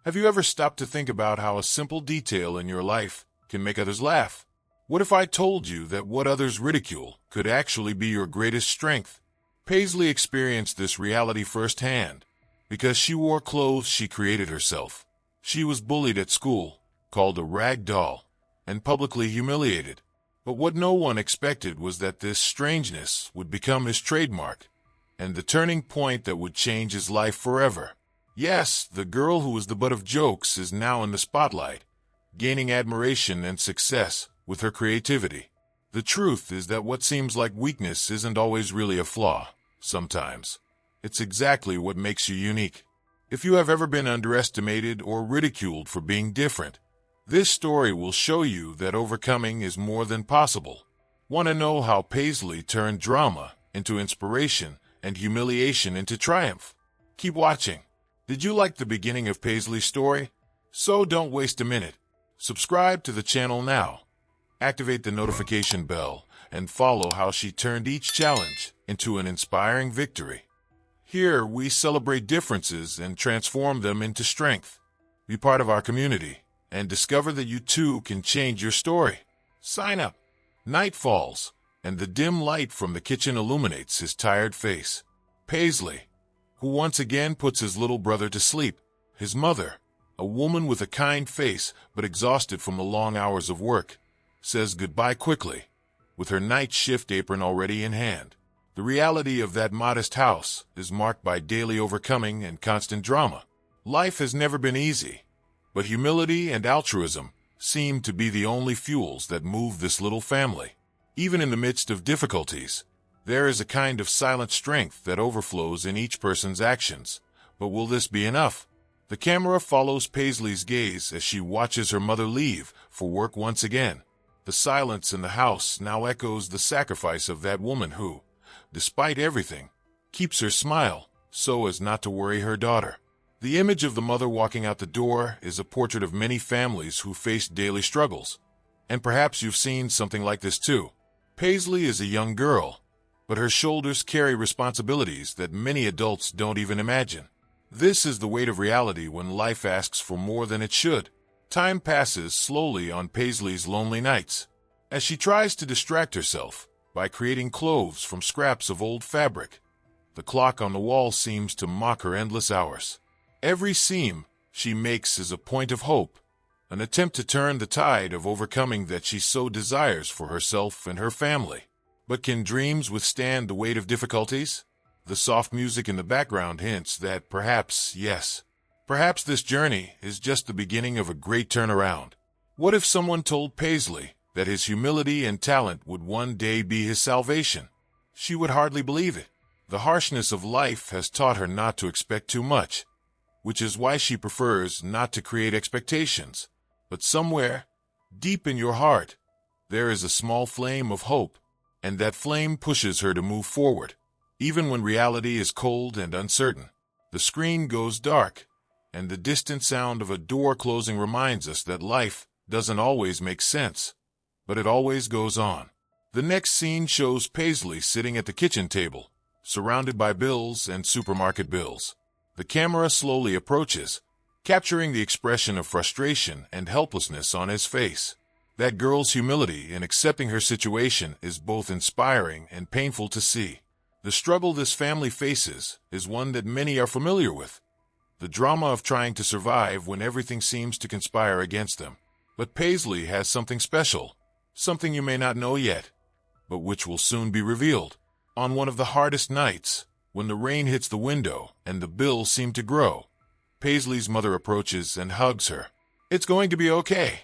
Have you ever stopped to think about how a simple detail in your life can make others laugh? What if I told you that what others ridicule could actually be your greatest strength? Paisley experienced this reality firsthand because she wore clothes she created herself. She was bullied at school, called a rag doll, and publicly humiliated. But what no one expected was that this strangeness would become his trademark, and the turning point that would change his life forever. Yes, the girl who was the butt of jokes is now in the spotlight, gaining admiration and success with her creativity. The truth is that what seems like weakness isn't always really a flaw. Sometimes, it's exactly what makes you unique. If you have ever been underestimated or ridiculed for being different, this story will show you that overcoming is more than possible. Want to know how Paisley turned drama into inspiration and humiliation into triumph? Keep watching. Did you like the beginning of Paisley's story? So don't waste a minute. Subscribe to the channel now. Activate the notification bell and follow how she turned each challenge into an inspiring victory. Here, we celebrate differences and transform them into strength. Be part of our community and discover that you too can change your story. Sign up. Night falls, and the dim light from the kitchen illuminates his tired face. Paisley, who once again puts his little brother to sleep. His mother, a woman with a kind face but exhausted from the long hours of work, says goodbye quickly, with her night shift apron already in hand. The reality of that modest house is marked by daily overcoming and constant drama. Life has never been easy, but humility and altruism seem to be the only fuels that move this little family. Even in the midst of difficulties, there is a kind of silent strength that overflows in each person's actions. But will this be enough? The camera follows Paisley's gaze as she watches her mother leave for work once again. The silence in the house now echoes the sacrifice of that woman who, despite everything, keeps her smile so as not to worry her daughter. The image of the mother walking out the door is a portrait of many families who face daily struggles. And perhaps you've seen something like this too. Paisley is a young girl, but her shoulders carry responsibilities that many adults don't even imagine. This is the weight of reality when life asks for more than it should. Time passes slowly on Paisley's lonely nights, as she tries to distract herself by creating clothes from scraps of old fabric. The clock on the wall seems to mock her endless hours. Every seam she makes is a point of hope, an attempt to turn the tide of overcoming that she so desires for herself and her family. But can dreams withstand the weight of difficulties? The soft music in the background hints that perhaps, yes, perhaps this journey is just the beginning of a great turnaround. What if someone told Paisley that his humility and talent would one day be his salvation? She would hardly believe it. The harshness of life has taught her not to expect too much, which is why she prefers not to create expectations. But somewhere, deep in your heart, there is a small flame of hope, and that flame pushes her to move forward, even when reality is cold and uncertain. The screen goes dark, and the distant sound of a door closing reminds us that life doesn't always make sense, but it always goes on. The next scene shows Paisley sitting at the kitchen table, surrounded by bills and supermarket bills. The camera slowly approaches, capturing the expression of frustration and helplessness on his face. That girl's humility in accepting her situation is both inspiring and painful to see. The struggle this family faces is one that many are familiar with. The drama of trying to survive when everything seems to conspire against them. But Paisley has something special, something you may not know yet, but which will soon be revealed. On one of the hardest nights, when the rain hits the window and the bills seem to grow, Paisley's mother approaches and hugs her. "It's going to be okay,"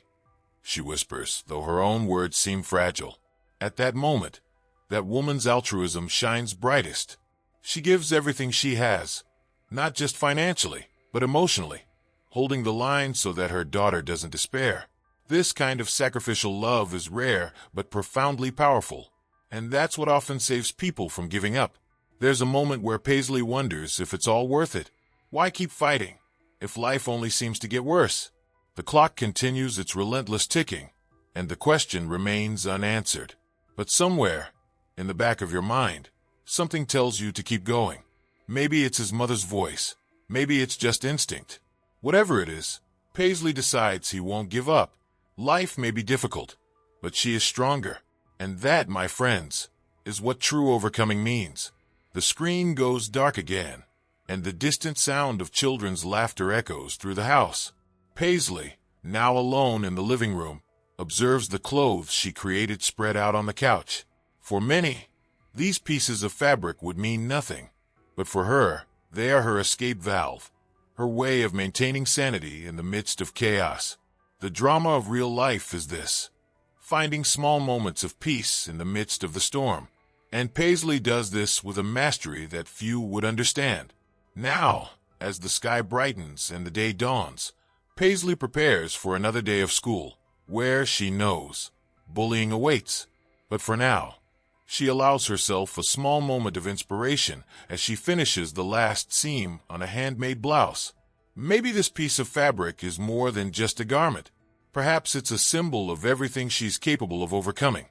she whispers, though her own words seem fragile. At that moment, that woman's altruism shines brightest. She gives everything she has, not just financially, but emotionally, holding the line so that her daughter doesn't despair. This kind of sacrificial love is rare but profoundly powerful, and that's what often saves people from giving up. There's a moment where Paisley wonders if it's all worth it. Why keep fighting if life only seems to get worse? The clock continues its relentless ticking, and the question remains unanswered. But somewhere, in the back of your mind, something tells you to keep going. Maybe it's his mother's voice. Maybe it's just instinct. Whatever it is, Paisley decides he won't give up. Life may be difficult, but she is stronger. And that, my friends, is what true overcoming means. The screen goes dark again, and the distant sound of children's laughter echoes through the house. Paisley, now alone in the living room, observes the clothes she created spread out on the couch. For many, these pieces of fabric would mean nothing, but for her, they are her escape valve, her way of maintaining sanity in the midst of chaos. The drama of real life is this: finding small moments of peace in the midst of the storm. And Paisley does this with a mastery that few would understand. Now, as the sky brightens and the day dawns, Paisley prepares for another day of school, where she knows bullying awaits. But for now, she allows herself a small moment of inspiration as she finishes the last seam on a handmade blouse. Maybe this piece of fabric is more than just a garment. Perhaps it's a symbol of everything she's capable of overcoming.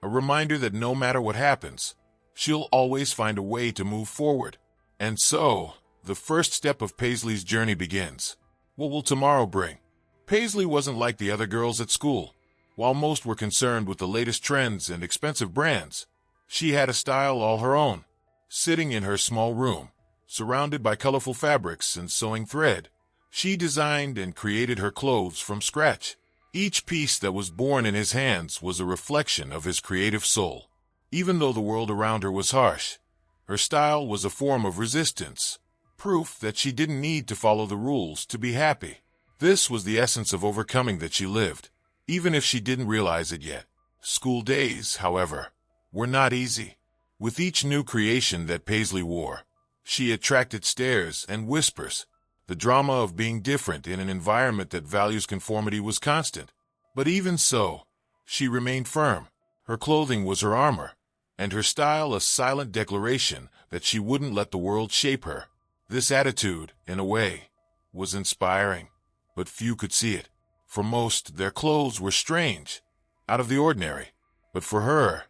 A reminder that no matter what happens, she'll always find a way to move forward. And so, the first step of Paisley's journey begins. What will tomorrow bring? Paisley wasn't like the other girls at school. While most were concerned with the latest trends and expensive brands, she had a style all her own. Sitting in her small room, surrounded by colorful fabrics and sewing thread, she designed and created her clothes from scratch. Each piece that was born in his hands was a reflection of his creative soul. Even though the world around her was harsh, her style was a form of resistance, proof that she didn't need to follow the rules to be happy. This was the essence of overcoming that she lived, even if she didn't realize it yet. School days, however, were not easy. With each new creation that Paisley wore, she attracted stares and whispers. The drama of being different in an environment that values conformity was constant. But even so, she remained firm. Her clothing was her armor, and her style a silent declaration that she wouldn't let the world shape her. This attitude, in a way, was inspiring, but few could see it. For most, their clothes were strange, out of the ordinary. But for her,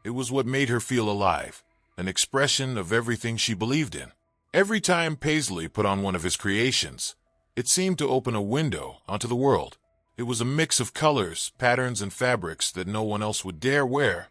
it was what made her feel alive, an expression of everything she believed in. Every time Paisley put on one of his creations, it seemed to open a window onto the world. It was a mix of colors, patterns, and fabrics that no one else would dare wear,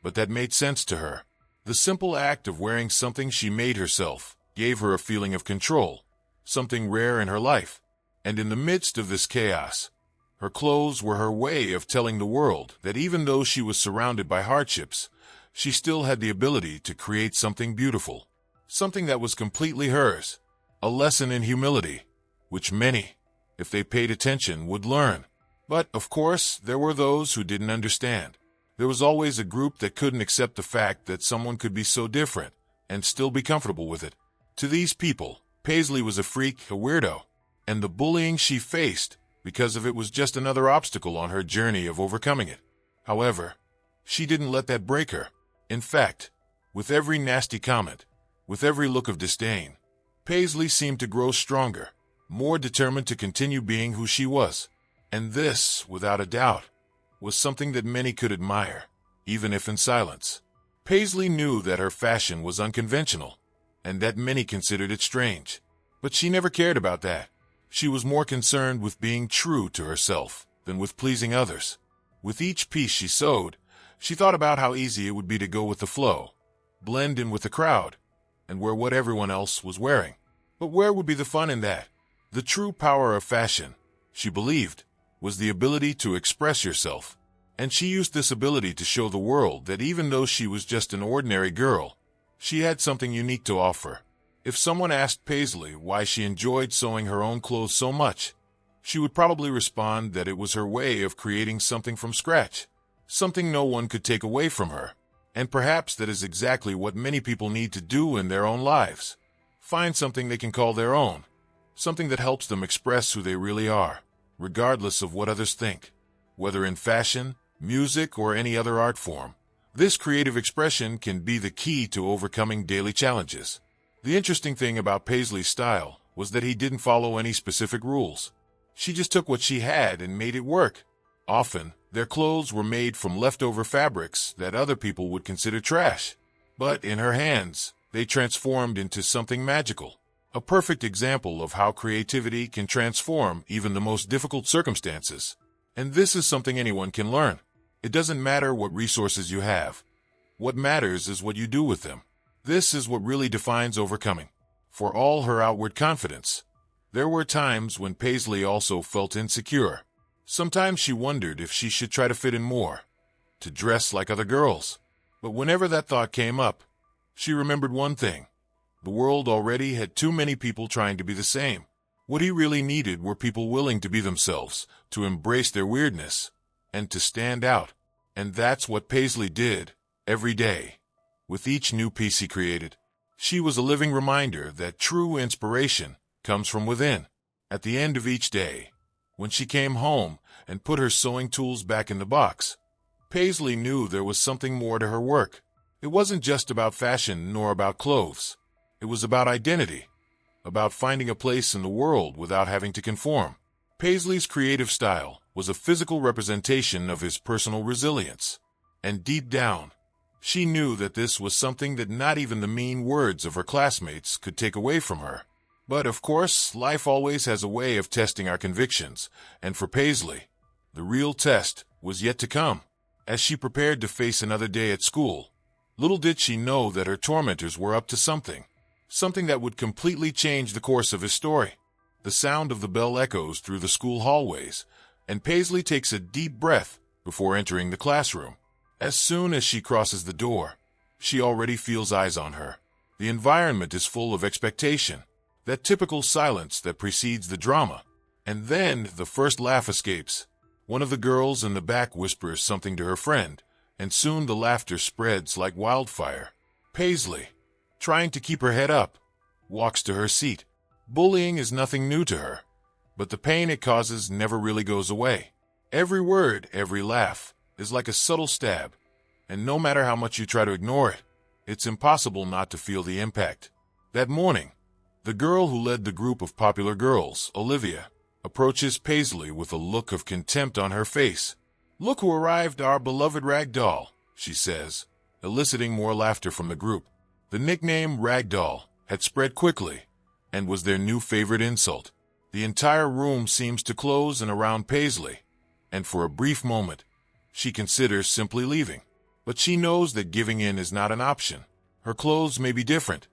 but that made sense to her. The simple act of wearing something she made herself gave her a feeling of control, something rare in her life. And in the midst of this chaos, her clothes were her way of telling the world that even though she was surrounded by hardships, she still had the ability to create something beautiful. Something that was completely hers, a lesson in humility, which many, if they paid attention, would learn. But, of course, there were those who didn't understand. There was always a group that couldn't accept the fact that someone could be so different and still be comfortable with it. To these people, Paisley was a freak, a weirdo, and the bullying she faced because of it was just another obstacle on her journey of overcoming it. However, she didn't let that break her. In fact, with every nasty comment, with every look of disdain, Paisley seemed to grow stronger, more determined to continue being who she was. And this, without a doubt, was something that many could admire, even if in silence. Paisley knew that her fashion was unconventional, and that many considered it strange. But she never cared about that. She was more concerned with being true to herself than with pleasing others. With each piece she sewed, she thought about how easy it would be to go with the flow, blend in with the crowd, and wear what everyone else was wearing. But where would be the fun in that? The true power of fashion, she believed, was the ability to express yourself. And she used this ability to show the world that even though she was just an ordinary girl, she had something unique to offer. If someone asked Paisley why she enjoyed sewing her own clothes so much, she would probably respond that it was her way of creating something from scratch, something no one could take away from her. And perhaps that is exactly what many people need to do in their own lives. Find something they can call their own, something that helps them express who they really are, regardless of what others think. Whether in fashion, music, or any other art form, this creative expression can be the key to overcoming daily challenges. The interesting thing about Paisley's style was that he didn't follow any specific rules. She just took what she had and made it work. Often, their clothes were made from leftover fabrics that other people would consider trash. But in her hands, they transformed into something magical, A perfect example of how creativity can transform even the most difficult circumstances. And this is something anyone can learn. It doesn't matter what resources you have. What matters is what you do with them. This is what really defines overcoming. For all her outward confidence, there were times when Paisley also felt insecure. Sometimes she wondered if she should try to fit in more, to dress like other girls. But whenever that thought came up, she remembered one thing. The world already had too many people trying to be the same. What he really needed were people willing to be themselves, to embrace their weirdness, and to stand out. And that's what Paisley did, every day. With each new piece he created, she was a living reminder that true inspiration comes from within. At the end of each day, when she came home and put her sewing tools back in the box, Paisley knew there was something more to her work. It wasn't just about fashion nor about clothes. It was about identity, about finding a place in the world without having to conform. Paisley's creative style was a physical representation of his personal resilience. And deep down, she knew that this was something that not even the mean words of her classmates could take away from her. But of course, life always has a way of testing our convictions, and for Paisley, the real test was yet to come. As she prepared to face another day at school, little did she know that her tormentors were up to something that would completely change the course of his story. The sound of the bell echoes through the school hallways, and Paisley takes a deep breath before entering the classroom. As soon as she crosses the door, she already feels eyes on her. The environment is full of expectation, that typical silence that precedes the drama. And then the first laugh escapes. One of the girls in the back whispers something to her friend, and soon the laughter spreads like wildfire. Paisley, trying to keep her head up, walks to her seat. Bullying is nothing new to her, but the pain it causes never really goes away. Every word, every laugh, is like a subtle stab, and no matter how much you try to ignore it, it's impossible not to feel the impact. That morning, the girl who led the group of popular girls, Olivia, approaches Paisley with a look of contempt on her face. "Look who arrived, our beloved Rag Doll," she says, eliciting more laughter from the group. The nickname Rag Doll had spread quickly and was their new favorite insult. The entire room seems to close in around Paisley, and for a brief moment, she considers simply leaving. But she knows that giving in is not an option. Her clothes may be different,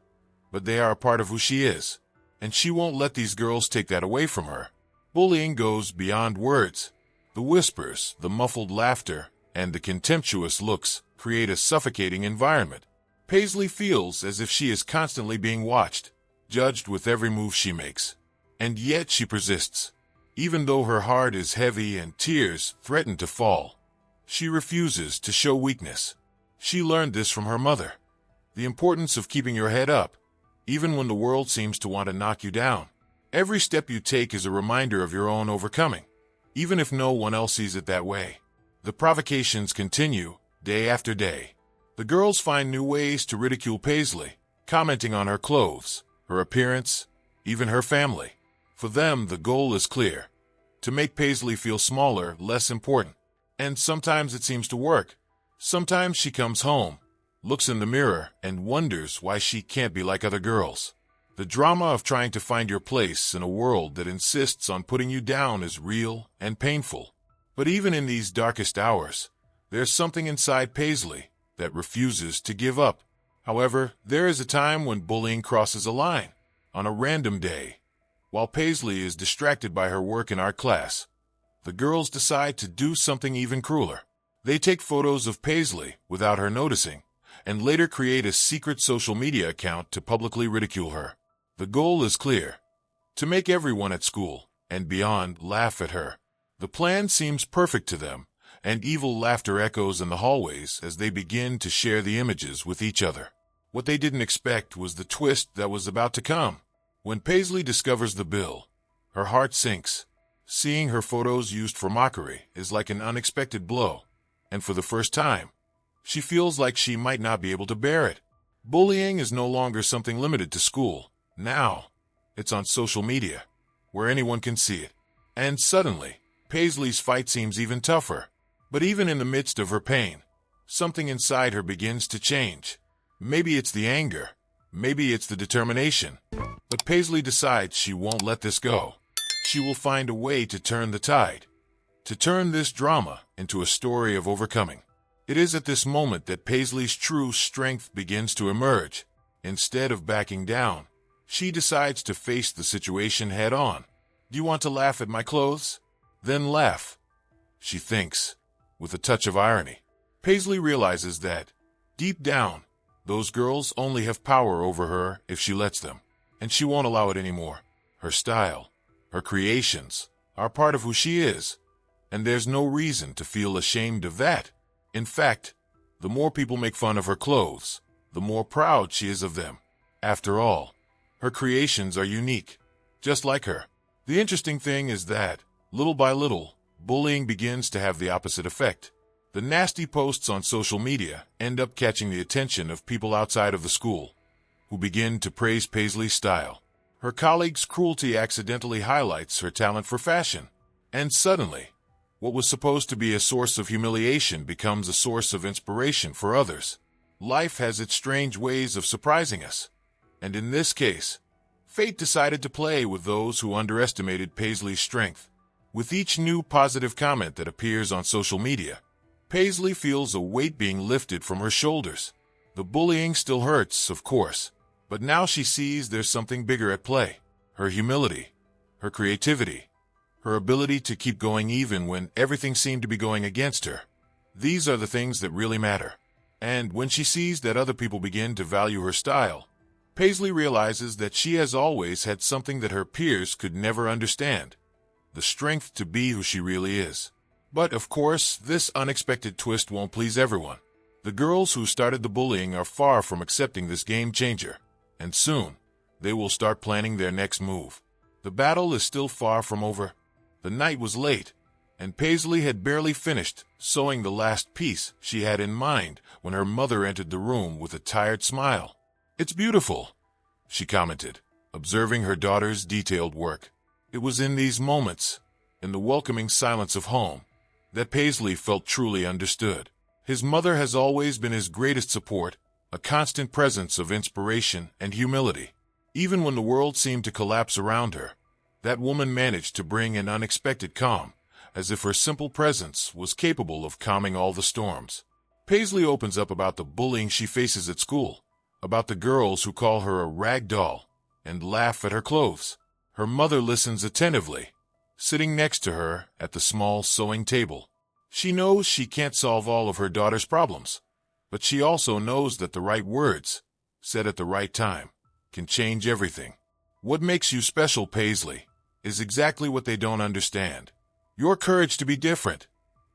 but they are a part of who she is, and she won't let these girls take that away from her. Bullying goes beyond words. The whispers, the muffled laughter, and the contemptuous looks create a suffocating environment. Paisley feels as if she is constantly being watched, judged with every move she makes. And yet she persists. Even though her heart is heavy and tears threaten to fall, she refuses to show weakness. She learned this from her mother. The importance of keeping your head up, even when the world seems to want to knock you down. Every step you take is a reminder of your own overcoming, even if no one else sees it that way. The provocations continue, day after day. The girls find new ways to ridicule Paisley, commenting on her clothes, her appearance, even her family. For them, the goal is clear: to make Paisley feel smaller, less important. And sometimes it seems to work. Sometimes she comes home, looks in the mirror, and wonders why she can't be like other girls. The drama of trying to find your place in a world that insists on putting you down is real and painful. But even in these darkest hours, there's something inside Paisley that refuses to give up. However, there is a time when bullying crosses a line. On a random day, while Paisley is distracted by her work in art class, the girls decide to do something even crueler. They take photos of Paisley without her noticing, and later create a secret social media account to publicly ridicule her. The goal is clear: to make everyone at school and beyond laugh at her. The plan seems perfect to them, and evil laughter echoes in the hallways as they begin to share the images with each other. What they didn't expect was the twist that was about to come. When Paisley discovers the bill, her heart sinks. Seeing her photos used for mockery is like an unexpected blow, and for the first time, she feels like she might not be able to bear it. Bullying is no longer something limited to school. Now, it's on social media, where anyone can see it. And suddenly, Paisley's fight seems even tougher. But even in the midst of her pain, something inside her begins to change. Maybe it's the anger, Maybe it's the determination. But Paisley decides she won't let this go. She will find a way to turn the tide, to turn this drama into a story of overcoming. It is at this moment that Paisley's true strength begins to emerge. Instead of backing down, she decides to face the situation head on. Do you want to laugh at my clothes? Then laugh, she thinks, with a touch of irony. Paisley realizes that, deep down, those girls only have power over her if she lets them, and she won't allow it anymore. Her style, her creations, are part of who she is, and there's no reason to feel ashamed of that. In fact, the more people make fun of her clothes, the more proud she is of them. After all, her creations are unique, just like her. The interesting thing is that, little by little, bullying begins to have the opposite effect. The nasty posts on social media end up catching the attention of people outside of the school, who begin to praise Paisley's style. Her colleagues' cruelty accidentally highlights her talent for fashion, and suddenly, what was supposed to be a source of humiliation becomes a source of inspiration for others. Life has its strange ways of surprising us, and in this case, fate decided to play with those who underestimated Paisley's strength. With each new positive comment that appears on social media, Paisley feels a weight being lifted from her shoulders. The bullying still hurts, of course, but now she sees there's something bigger at play. Her humility, her creativity, her ability to keep going even when everything seemed to be going against her. These are the things that really matter. And when she sees that other people begin to value her style, Paisley realizes that she has always had something that her peers could never understand: the strength to be who she really is. But, of course, this unexpected twist won't please everyone. The girls who started the bullying are far from accepting this game changer, and soon, they will start planning their next move. The battle is still far from over. The night was late, and Paisley had barely finished sewing the last piece she had in mind when her mother entered the room with a tired smile. "It's beautiful," she commented, observing her daughter's detailed work. It was in these moments, in the welcoming silence of home, that Paisley felt truly understood. His mother has always been his greatest support, a constant presence of inspiration and humility. Even when the world seemed to collapse around her, that woman managed to bring an unexpected calm, as if her simple presence was capable of calming all the storms. Paisley opens up about the bullying she faces at school, about the girls who call her a rag doll and laugh at her clothes. Her mother listens attentively, sitting next to her at the small sewing table. She knows she can't solve all of her daughter's problems, but she also knows that the right words, said at the right time, can change everything. "What makes you special, Paisley, is exactly what they don't understand. Your courage to be different,"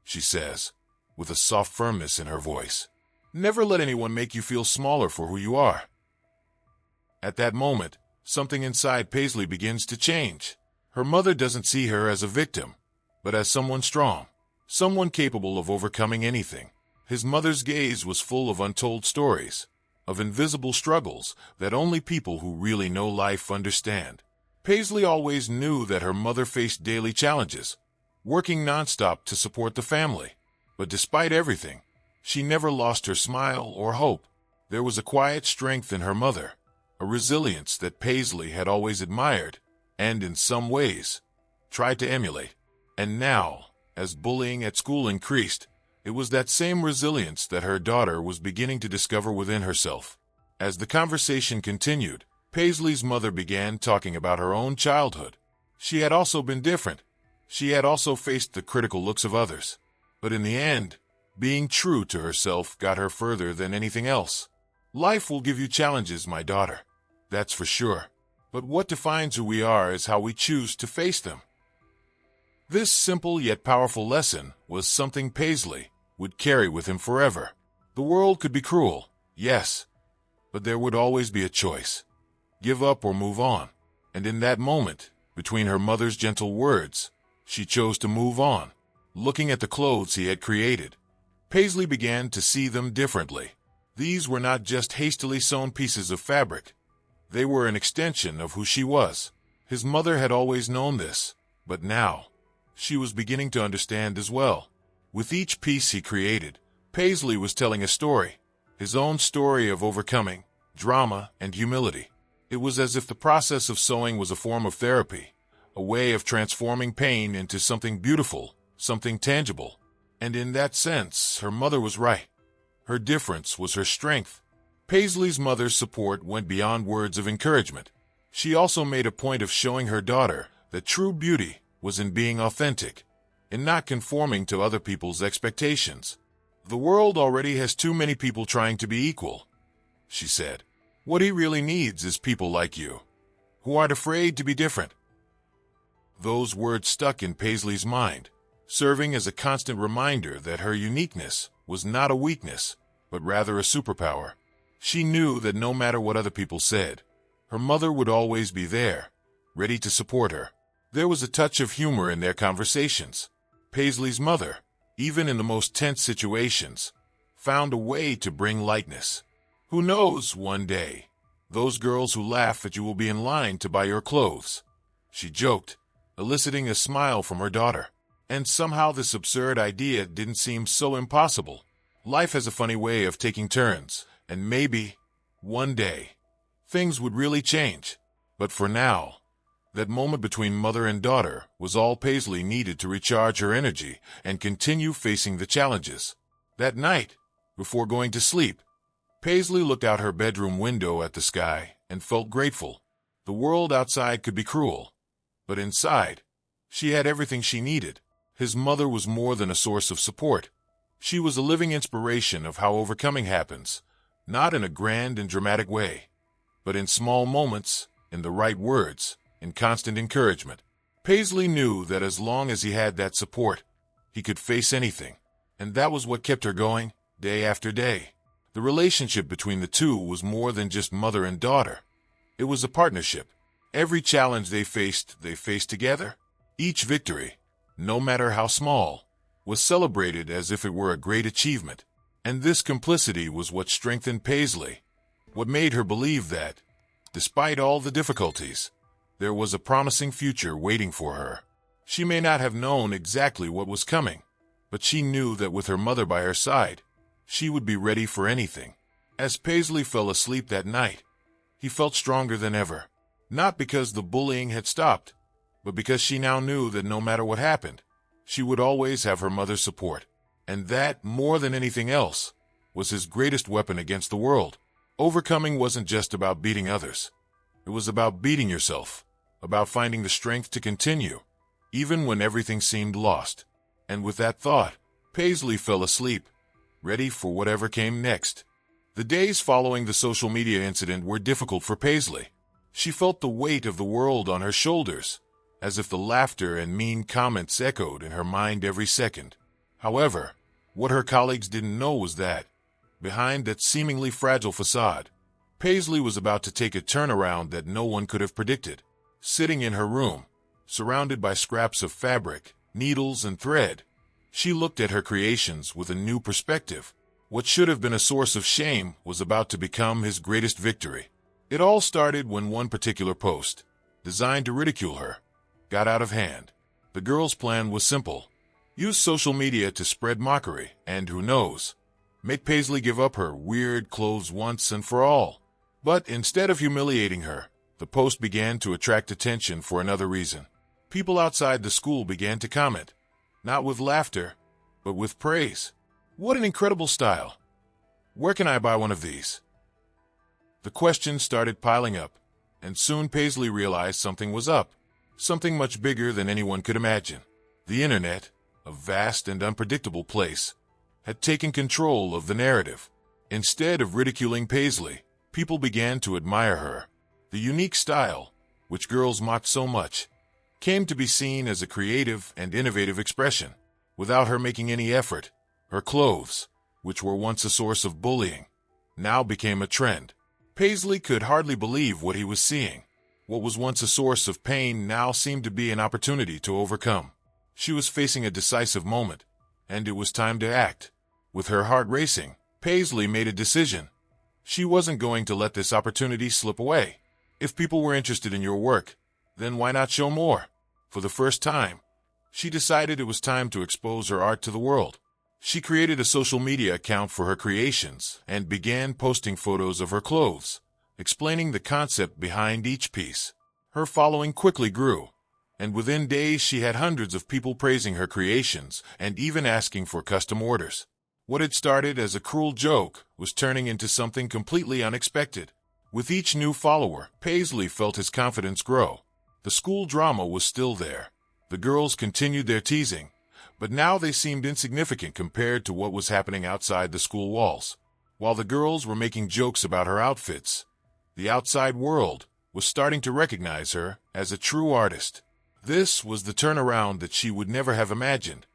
she says, with a soft firmness in her voice. "Never let anyone make you feel smaller for who you are." At that moment, something inside Paisley begins to change. Her mother doesn't see her as a victim, but as someone strong, someone capable of overcoming anything. His mother's gaze was full of untold stories, of invisible struggles that only people who really know life understand. Paisley always knew that her mother faced daily challenges, working nonstop to support the family. But despite everything, she never lost her smile or hope. There was a quiet strength in her mother, a resilience that Paisley had always admired, and in some ways, tried to emulate. And now, as bullying at school increased, it was that same resilience that her daughter was beginning to discover within herself. As the conversation continued, Paisley's mother began talking about her own childhood. She had also been different. She had also faced the critical looks of others. But in the end, being true to herself got her further than anything else. "Life will give you challenges, my daughter. That's for sure. But what defines who we are is how we choose to face them." This simple yet powerful lesson was something Paisley would carry with him forever. The world could be cruel, yes, but there would always be a choice: give up or move on. And in that moment, between her mother's gentle words, she chose to move on. Looking at the clothes he had created, Paisley began to see them differently. These were not just hastily sewn pieces of fabric. They were an extension of who she was. His mother had always known this, but now, she was beginning to understand as well. With each piece he created, Paisley was telling a story, his own story of overcoming, drama, and humility. It was as if the process of sewing was a form of therapy, a way of transforming pain into something beautiful, something tangible. And in that sense, her mother was right. Her difference was her strength. Paisley's mother's support went beyond words of encouragement. She also made a point of showing her daughter that true beauty was in being authentic, in not conforming to other people's expectations. "The world already has too many people trying to be equal," she said. "What he really needs is people like you, who aren't afraid to be different." Those words stuck in Paisley's mind, serving as a constant reminder that her uniqueness was not a weakness, but rather a superpower. She knew that no matter what other people said, her mother would always be there, ready to support her. There was a touch of humor in their conversations. Paisley's mother, even in the most tense situations, found a way to bring lightness. "Who knows, one day, those girls who laugh at you will be in line to buy your clothes," she joked, eliciting a smile from her daughter. And somehow this absurd idea didn't seem so impossible. Life has a funny way of taking turns, and maybe, one day, things would really change. But for now, that moment between mother and daughter was all Paisley needed to recharge her energy and continue facing the challenges. That night, before going to sleep, Paisley looked out her bedroom window at the sky and felt grateful. The world outside could be cruel, but inside, she had everything she needed. His mother was more than a source of support. She was a living inspiration of how overcoming happens, not in a grand and dramatic way, but in small moments, in the right words, in constant encouragement. Paisley knew that as long as he had that support, he could face anything, and that was what kept her going, day after day. The relationship between the two was more than just mother and daughter. It was a partnership. Every challenge they faced together. Each victory, no matter how small, was celebrated as if it were a great achievement. And this complicity was what strengthened Paisley, what made her believe that, despite all the difficulties, there was a promising future waiting for her. She may not have known exactly what was coming, but she knew that with her mother by her side, she would be ready for anything. As Paisley fell asleep that night, he felt stronger than ever, not because the bullying had stopped, but because she now knew that no matter what happened, she would always have her mother's support. And that, more than anything else, was his greatest weapon against the world. Overcoming wasn't just about beating others. It was about beating yourself, about finding the strength to continue, even when everything seemed lost. And with that thought, Paisley fell asleep, ready for whatever came next. The days following the social media incident were difficult for Paisley. She felt the weight of the world on her shoulders, as if the laughter and mean comments echoed in her mind every second. However, what her colleagues didn't know was that, behind that seemingly fragile facade, Paisley was about to take a turnaround that no one could have predicted. Sitting in her room, surrounded by scraps of fabric, needles, and thread, she looked at her creations with a new perspective. What should have been a source of shame was about to become his greatest victory. It all started when one particular post, designed to ridicule her, got out of hand. The girl's plan was simple: use social media to spread mockery and, who knows, make Paisley give up her weird clothes once and for all. But instead of humiliating her, the post began to attract attention for another reason. People outside the school began to comment, not with laughter, but with praise. "What an incredible style! Where can I buy one of these?" The questions started piling up, and soon Paisley realized something was up, something much bigger than anyone could imagine. The internet, a vast and unpredictable place, had taken control of the narrative. Instead of ridiculing Paisley, people began to admire her. The unique style, which girls mocked so much, came to be seen as a creative and innovative expression. Without her making any effort, her clothes, which were once a source of bullying, now became a trend. Paisley could hardly believe what he was seeing. What was once a source of pain now seemed to be an opportunity to overcome. She was facing a decisive moment, and it was time to act. With her heart racing, Paisley made a decision. She wasn't going to let this opportunity slip away. If people were interested in your work, then why not show more? For the first time, she decided it was time to expose her art to the world. She created a social media account for her creations and began posting photos of her clothes, explaining the concept behind each piece. Her following quickly grew, and within days she had hundreds of people praising her creations and even asking for custom orders. What had started as a cruel joke was turning into something completely unexpected. With each new follower, Paisley felt his confidence grow. The school drama was still there. The girls continued their teasing, but now they seemed insignificant compared to what was happening outside the school walls. While the girls were making jokes about her outfits, the outside world was starting to recognize her as a true artist. This was the turnaround that she would never have imagined,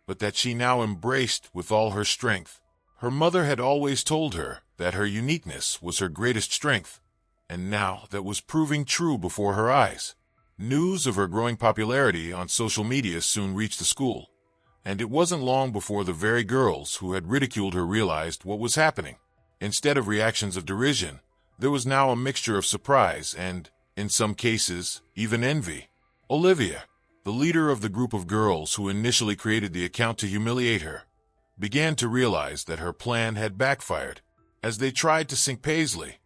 but that she now embraced with all her strength. Her mother had always told her that her uniqueness was her greatest strength, and now that was proving true before her eyes. News of her growing popularity on social media soon reached the school, and it wasn't long before the very girls who had ridiculed her realized what was happening. Instead of reactions of derision, there was now a mixture of surprise and, in some cases, even envy. Olivia, the leader of the group of girls who initially created the account to humiliate her, began to realize that her plan had backfired. As they tried to sink Paisley,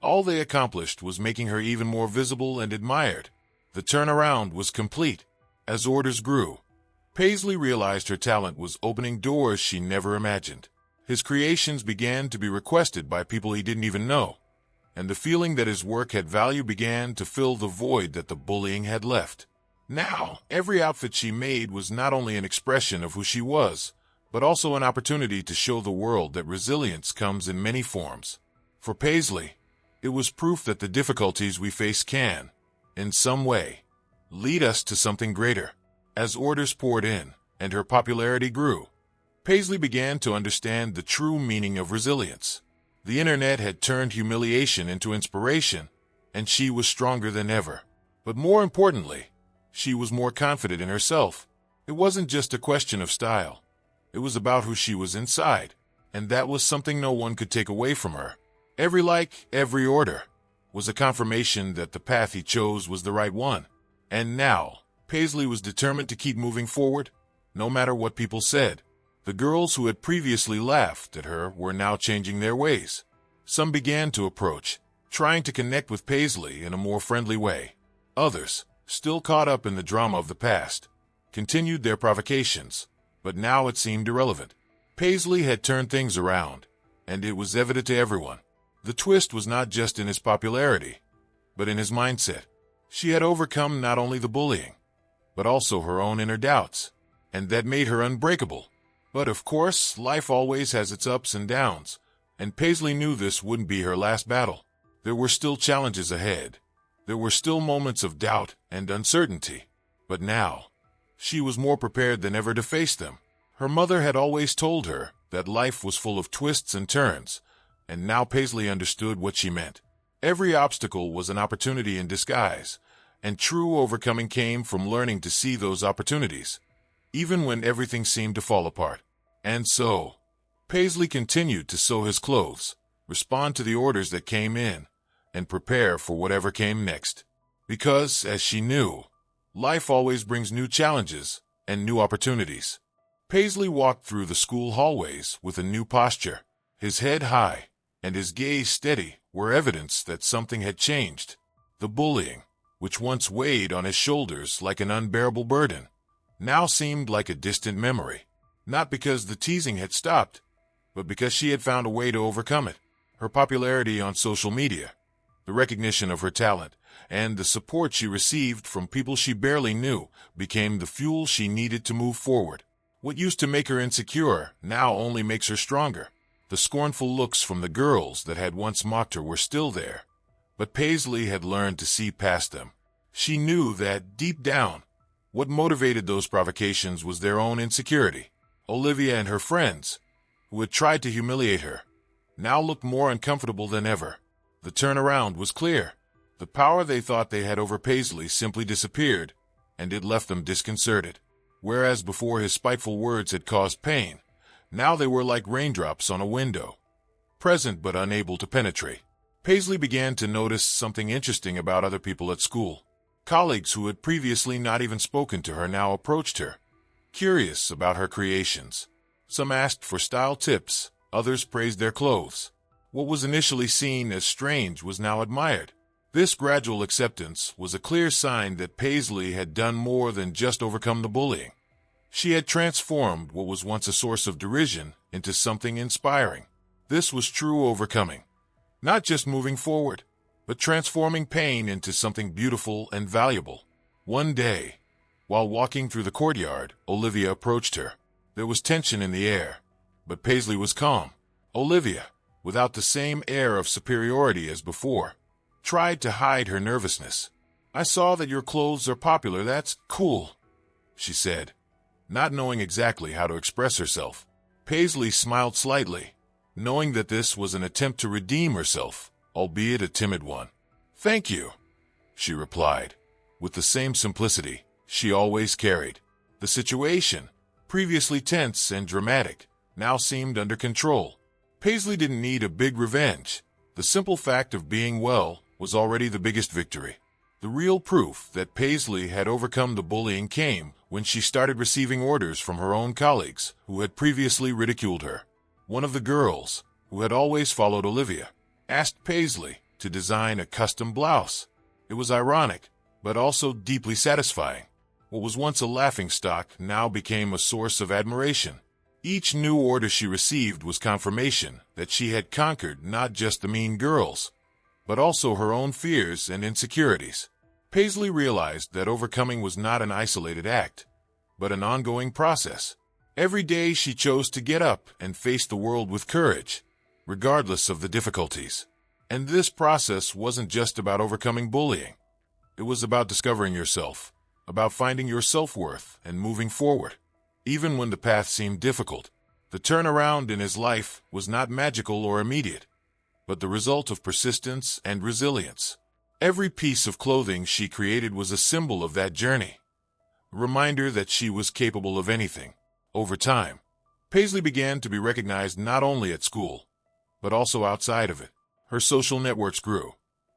all they accomplished was making her even more visible and admired. The turnaround was complete. As orders grew, Paisley realized her talent was opening doors she never imagined. His creations began to be requested by people he didn't even know, and the feeling that his work had value began to fill the void that the bullying had left. Now, every outfit she made was not only an expression of who she was, but also an opportunity to show the world that resilience comes in many forms. For Paisley, it was proof that the difficulties we face can, in some way, lead us to something greater. As orders poured in and her popularity grew, Paisley began to understand the true meaning of resilience. The internet had turned humiliation into inspiration, and she was stronger than ever. But more importantly, she was more confident in herself. It wasn't just a question of style. It was about who she was inside, and that was something no one could take away from her. Every like, every order, was a confirmation that the path he chose was the right one. And now, Paisley was determined to keep moving forward, no matter what people said. The girls who had previously laughed at her were now changing their ways. Some began to approach, trying to connect with Paisley in a more friendly way. Others, still caught up in the drama of the past, continued their provocations, but now it seemed irrelevant. Paisley had turned things around, and it was evident to everyone. The twist was not just in his popularity, but in his mindset. She had overcome not only the bullying, but also her own inner doubts, and that made her unbreakable. But of course, life always has its ups and downs, and Paisley knew this wouldn't be her last battle. There were still challenges ahead. There were still moments of doubt and uncertainty. But now, she was more prepared than ever to face them. Her mother had always told her that life was full of twists and turns, and now Paisley understood what she meant. Every obstacle was an opportunity in disguise, and true overcoming came from learning to see those opportunities, even when everything seemed to fall apart. And so, Paisley continued to sew his clothes, respond to the orders that came in, and prepare for whatever came next. Because, as she knew, life always brings new challenges and new opportunities. Paisley walked through the school hallways with a new posture. His head high and his gaze steady were evidence that something had changed. The bullying, which once weighed on his shoulders like an unbearable burden, now seemed like a distant memory. Not because the teasing had stopped, but because she had found a way to overcome it. Her popularity on social media, the recognition of her talent, and the support she received from people she barely knew became the fuel she needed to move forward. What used to make her insecure now only makes her stronger. The scornful looks from the girls that had once mocked her were still there, but Paisley had learned to see past them. She knew that, deep down, what motivated those provocations was their own insecurity. Olivia and her friends, who had tried to humiliate her, now looked more uncomfortable than ever. The turnaround was clear. The power they thought they had over Paisley simply disappeared, and it left them disconcerted. Whereas before his spiteful words had caused pain, now they were like raindrops on a window, present but unable to penetrate. Paisley began to notice something interesting about other people at school. Colleagues who had previously not even spoken to her now approached her, curious about her creations. Some asked for style tips, others praised their clothes. What was initially seen as strange was now admired. This gradual acceptance was a clear sign that Paisley had done more than just overcome the bullying. She had transformed what was once a source of derision into something inspiring. This was true overcoming. Not just moving forward, but transforming pain into something beautiful and valuable. One day, while walking through the courtyard, Olivia approached her. There was tension in the air, but Paisley was calm. Olivia, without the same air of superiority as before, tried to hide her nervousness. "I saw that your clothes are popular. That's cool," she said, not knowing exactly how to express herself. Paisley smiled slightly, knowing that this was an attempt to redeem herself, albeit a timid one. "Thank you," she replied, with the same simplicity she always carried. The situation, previously tense and dramatic, now seemed under control. Paisley didn't need a big revenge. The simple fact of being well was already the biggest victory. The real proof that Paisley had overcome the bullying came when she started receiving orders from her own colleagues who had previously ridiculed her. One of the girls, who had always followed Olivia, asked Paisley to design a custom blouse. It was ironic, but also deeply satisfying. What was once a laughingstock now became a source of admiration. Each new order she received was confirmation that she had conquered not just the mean girls, but also her own fears and insecurities. Paisley realized that overcoming was not an isolated act, but an ongoing process. Every day she chose to get up and face the world with courage, regardless of the difficulties. And this process wasn't just about overcoming bullying. It was about discovering yourself, about finding your self-worth and moving forward. Even when the path seemed difficult, the turnaround in his life was not magical or immediate, but the result of persistence and resilience. Every piece of clothing she created was a symbol of that journey, a reminder that she was capable of anything. Over time, Paisley began to be recognized not only at school, but also outside of it. Her social networks grew,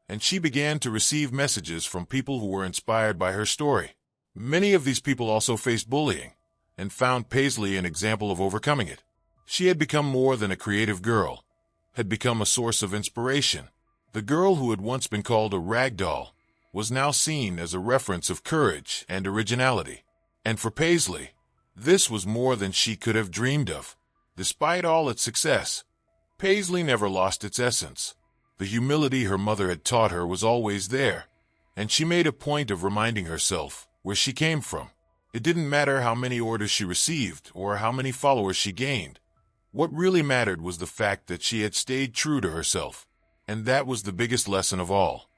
and she began to receive messages from people who were inspired by her story. Many of these people also faced bullying, and found Paisley an example of overcoming it. She had become more than a creative girl, had become a source of inspiration. The girl who had once been called a rag doll was now seen as a reference of courage and originality. And for Paisley, this was more than she could have dreamed of. Despite all its success, Paisley never lost its essence. The humility her mother had taught her was always there, and she made a point of reminding herself where she came from. It didn't matter how many orders she received or how many followers she gained. What really mattered was the fact that she had stayed true to herself, and that was the biggest lesson of all.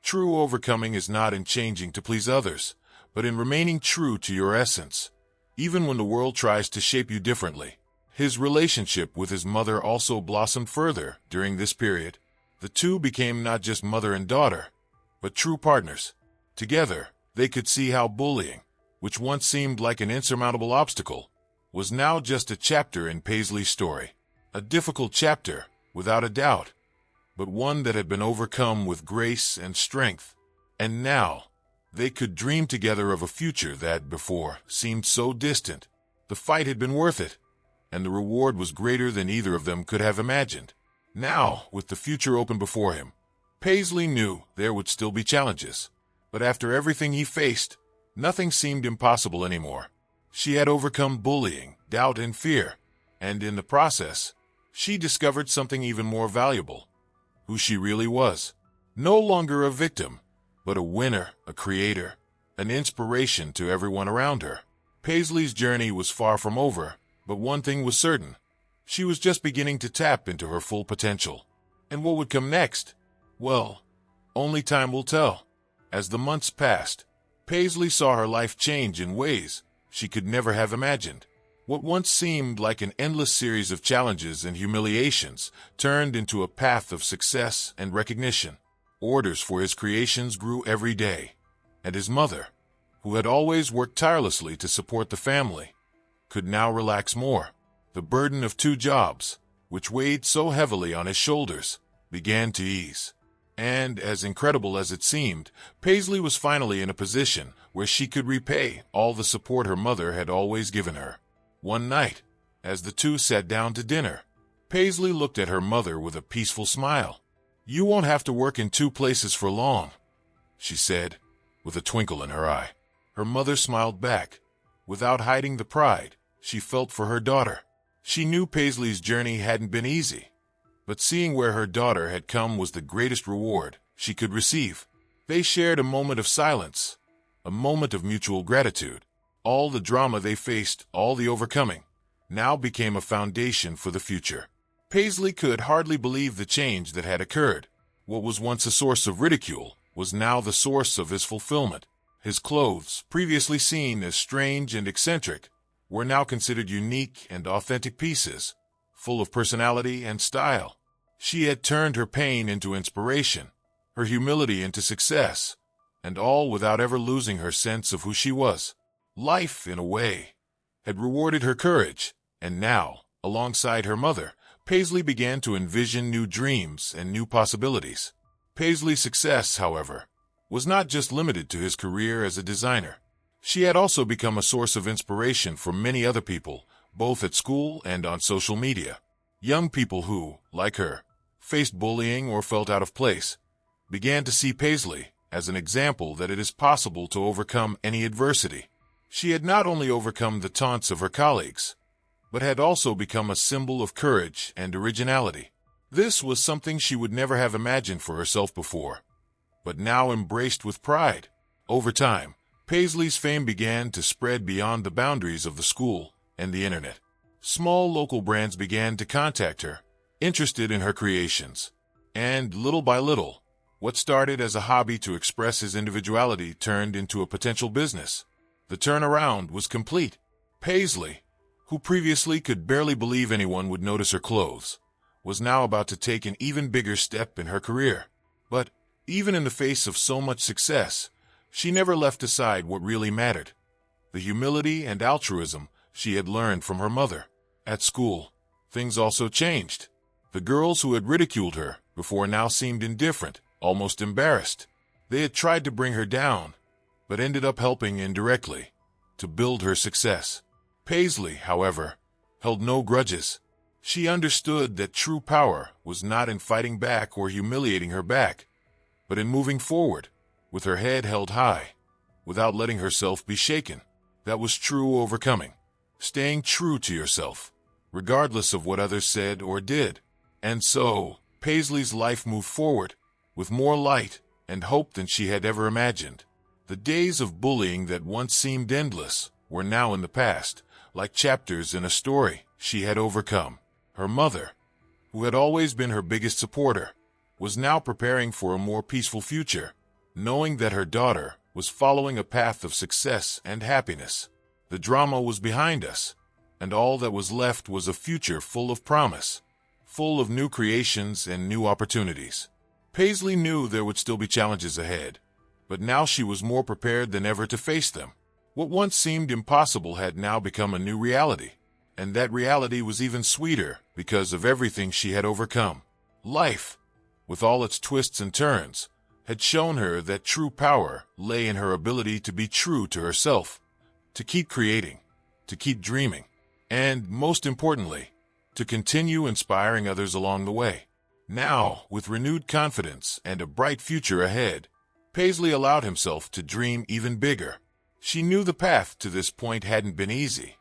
True overcoming is not in changing to please others, but in remaining true to your essence, even when the world tries to shape you differently. His relationship with his mother also blossomed further during this period. The two became not just mother and daughter, but true partners. Together, they could see how bullying, which once seemed like an insurmountable obstacle, was now just a chapter in Paisley's story. A difficult chapter, without a doubt, but one that had been overcome with grace and strength. And now, they could dream together of a future that, before, seemed so distant. The fight had been worth it, and the reward was greater than either of them could have imagined. Now, with the future open before him, Paisley knew there would still be challenges. But after everything he faced, nothing seemed impossible anymore. She had overcome bullying, doubt, and fear, and in the process, she discovered something even more valuable: who she really was. No longer a victim, but a winner, a creator, an inspiration to everyone around her. Paisley's journey was far from over, but one thing was certain: she was just beginning to tap into her full potential. And what would come next? Well, only time will tell. As the months passed, Paisley saw her life change in ways she could never have imagined. What once seemed like an endless series of challenges and humiliations turned into a path of success and recognition. Orders for his creations grew every day, and his mother, who had always worked tirelessly to support the family, could now relax more. The burden of 2 jobs, which weighed so heavily on his shoulders, began to ease. And, as incredible as it seemed, Paisley was finally in a position where she could repay all the support her mother had always given her. One night, as the two sat down to dinner, Paisley looked at her mother with a peaceful smile. "You won't have to work in two places for long," she said, with a twinkle in her eye. Her mother smiled back, without hiding the pride she felt for her daughter. She knew Paisley's journey hadn't been easy, but seeing where her daughter had come was the greatest reward she could receive. They shared a moment of silence, a moment of mutual gratitude. All the drama they faced, all the overcoming, now became a foundation for the future. Paisley could hardly believe the change that had occurred. What was once a source of ridicule was now the source of his fulfillment. His clothes, previously seen as strange and eccentric, were now considered unique and authentic pieces, full of personality and style. She had turned her pain into inspiration, her humility into success, and all without ever losing her sense of who she was. Life, in a way, had rewarded her courage, and now, alongside her mother, Paisley began to envision new dreams and new possibilities. Paisley's success, however, was not just limited to his career as a designer. She had also become a source of inspiration for many other people, both at school and on social media. Young people who, like her, faced bullying or felt out of place, began to see Paisley as an example that it is possible to overcome any adversity. She had not only overcome the taunts of her colleagues, but had also become a symbol of courage and originality. This was something she would never have imagined for herself before, but now embraced with pride. Over time, Paisley's fame began to spread beyond the boundaries of the school and the internet. Small local brands began to contact her, interested in her creations. And little by little, what started as a hobby to express his individuality turned into a potential business. The turnaround was complete. Paisley, who previously could barely believe anyone would notice her clothes, was now about to take an even bigger step in her career. But even in the face of so much success, she never left aside what really mattered: the humility and altruism she had learned from her mother. At school, things also changed. The girls who had ridiculed her before now seemed indifferent, almost embarrassed. They had tried to bring her down, but ended up helping indirectly to build her success. Paisley, however, held no grudges. She understood that true power was not in fighting back or humiliating her back, but in moving forward, with her head held high, without letting herself be shaken. That was true overcoming, staying true to yourself, regardless of what others said or did. And so, Paisley's life moved forward, with more light and hope than she had ever imagined. The days of bullying that once seemed endless were now in the past, like chapters in a story she had overcome. Her mother, who had always been her biggest supporter, was now preparing for a more peaceful future, knowing that her daughter was following a path of success and happiness. The drama was behind us, and all that was left was a future full of promise, full of new creations and new opportunities. Paisley knew there would still be challenges ahead, but now she was more prepared than ever to face them. What once seemed impossible had now become a new reality, and that reality was even sweeter because of everything she had overcome. Life, with all its twists and turns, had shown her that true power lay in her ability to be true to herself, to keep creating, to keep dreaming, and, most importantly, to continue inspiring others along the way. Now, with renewed confidence and a bright future ahead, Paisley allowed himself to dream even bigger. She knew the path to this point hadn't been easy,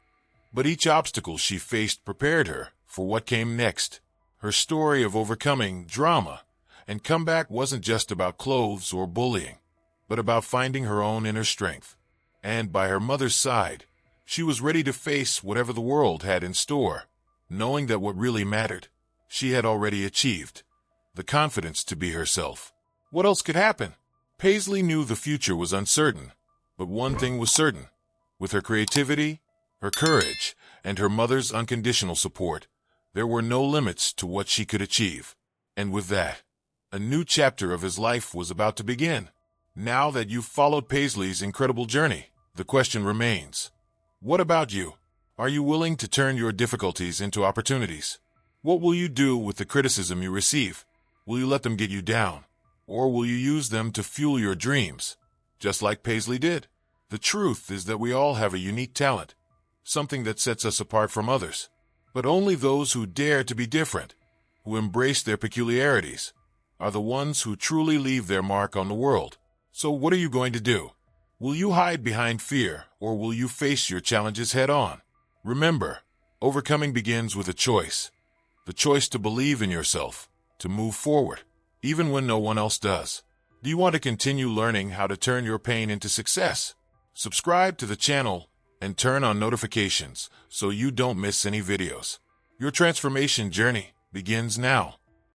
but each obstacle she faced prepared her for what came next. Her story of overcoming drama and comeback wasn't just about clothes or bullying, but about finding her own inner strength. And by her mother's side, she was ready to face whatever the world had in store, knowing that what really mattered, she had already achieved: the confidence to be herself. What else could happen? Paisley knew the future was uncertain, but one thing was certain: with her creativity, her courage, and her mother's unconditional support, there were no limits to what she could achieve. And with that, a new chapter of his life was about to begin. Now that you've followed Paisley's incredible journey, the question remains: what about you? Are you willing to turn your difficulties into opportunities? What will you do with the criticism you receive? Will you let them get you down? Or will you use them to fuel your dreams, just like Paisley did? The truth is that we all have a unique talent, something that sets us apart from others. But only those who dare to be different, who embrace their peculiarities, are the ones who truly leave their mark on the world. So what are you going to do? Will you hide behind fear, or will you face your challenges head-on? Remember, overcoming begins with a choice. The choice to believe in yourself, to move forward, even when no one else does. Do you want to continue learning how to turn your pain into success? Subscribe to the channel and turn on notifications so you don't miss any videos. Your transformation journey begins now.